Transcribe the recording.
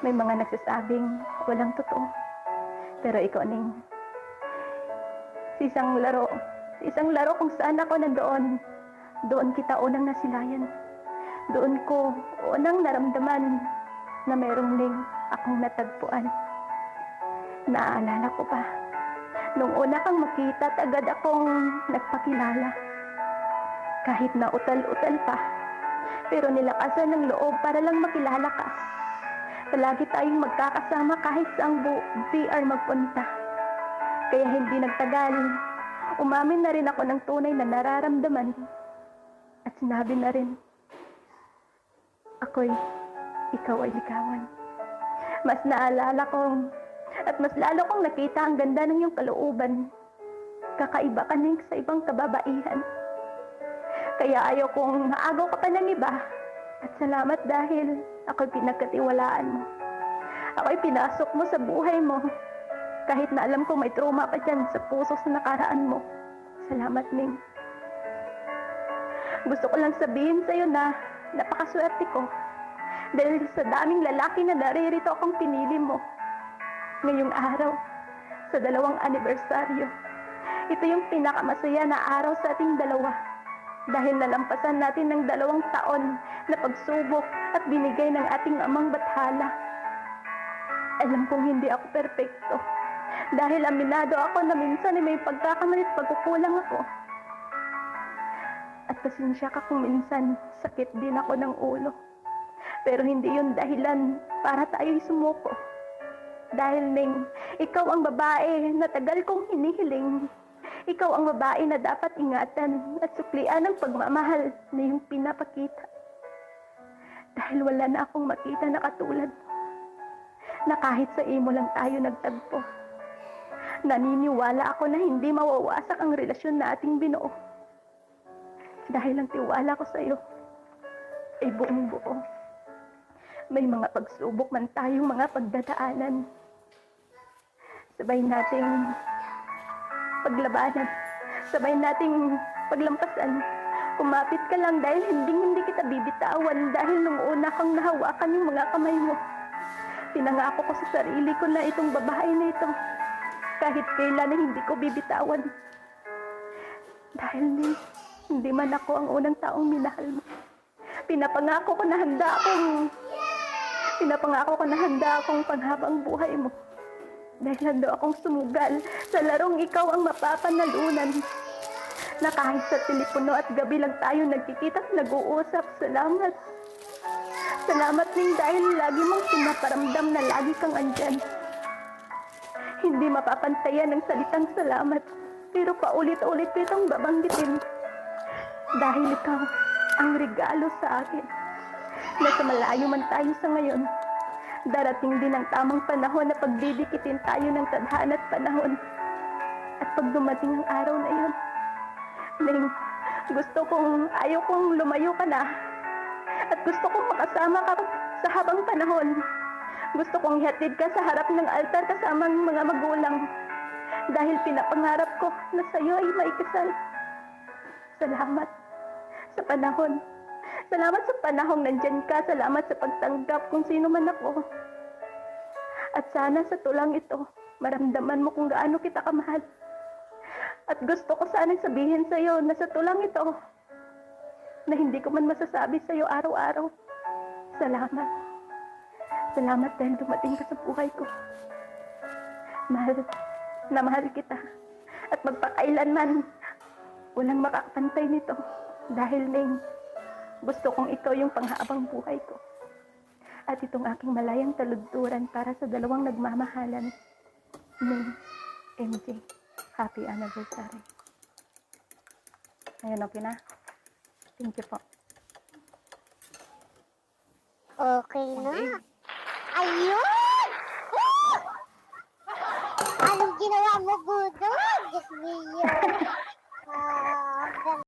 May mga nagsasabing walang totoo. Pero ikaw, Ning, sa isang laro kung saan ako nandoon, doon kita unang nasilayan. Doon ko unang naramdaman na merong Ning akong natagpuan. Naaalala ko pa, nung una kang makita, agad akong nagpakilala. Kahit na utal-utal pa, pero nilakasan ng loob para lang makilala ka. Palagi tayong magkakasama kahit saang BR magpunta. Kaya hindi nagtagal, umamin na rin ako ng tunay na nararamdaman. At sinabi na rin, ikaw ay ligawan. Mas naalala kong, at mas lalo kong nakita ang ganda ng iyong kalooban. Kakaiba ka Ning sa ibang kababaihan. Kaya ayaw kong maagaw ka pa ng iba. At salamat dahil ako'y pinagkatiwalaan mo. Ako'y pinasok mo sa buhay mo. Kahit na alam kong may trauma pa dyan sa puso sa nakaraan mo. Salamat, Ning. Gusto ko lang sabihin sa'yo na napakaswerte ko. Dahil sa daming lalaki na naririto akong pinili mo. Ngayong araw, sa 2nd anibersaryo, ito yung pinakamasaya na araw sa ating dalawa. Dahil nalampasan natin ng 2 taon na pagsubok at binigay ng ating amang bathala. Alam kong hindi ako perpekto. Dahil aminado ako na minsan ay may pagkakamali at pagkukulang ako. At pasensya ka kung minsan sakit din ako ng ulo. Pero hindi yun dahilan para tayo'y sumuko. Dahil Ning, ikaw ang babae na tagal kong hinihiling. Ikaw ang babae na dapat ingatan at suklian ng pagmamahal na iyong pinapakita. Dahil wala na akong makita na katulad mo, na kahit sa imo lang tayo nagtagpo. Naniniwala ako na hindi mawawasak ang relasyon na ating binuo. Dahil ang tiwala ko sa iyo ay buong buo. May mga pagsubok man tayong mga pagdadaanan. Sabay nating paglabanan. Sabay nating paglampasan. Kumapit ka lang dahil hindi kita bibitawan dahil nung una kang nahawakan yung mga kamay mo. Pinangako ko sa sarili ko na itong babae na ito, kahit kailan na hindi ko bibitawan. Dahil hindi man ako ang unang taong minahal mo. Pinapangako ko na handa akong panghabang buhay mo. Dahil handa akong sumugal sa larong ikaw ang mapapanalunan. Na kahit sa telepono at gabi lang tayo nagkikita at nag-uusap. Salamat. Salamat Ning dahil lagi mong pinaparamdam na lagi kang andyan. Hindi mapapantayan ng salitang salamat. Pero paulit-ulit ko itong babanggitin. Dahil ikaw ang regalo sa akin. Nasa malayo man tayo sa ngayon, darating din ang tamang panahon na pagdidikitin tayo ng tadhana at panahon. At pag dumating ang araw na yun, Ning, ayaw kong lumayo ka na. At gusto kong makasama ka sa habang panahon. Gusto kong ihatid ka sa harap ng altar kasama ng mga magulang. Dahil pinapangarap ko na sa'yo ay maikasal. Salamat sa panahon. Salamat sa panahong nandyan ka. Salamat sa pagtanggap kung sino man ako. At sana sa tulang ito, maramdaman mo kung gaano kita kamahal. At gusto ko sanang sabihin sa iyo na sa tulang ito, na hindi ko man masasabi sa iyo araw-araw. Salamat. Salamat dahil dumating ka sa buhay ko. Mahal na mahal kita. At magpakailanman, walang makakapantay nito. Dahil Ning, gusto kong ikaw yung panghabang buhay ko. At itong aking malayang taludturan para sa 2 nagmamahalan. Ning, MJ. Happy anniversary. Ayan, okay na? Thank you po. Okay na. Ayun! Oh! Anong ginawa mo, Budol? Diyos mio.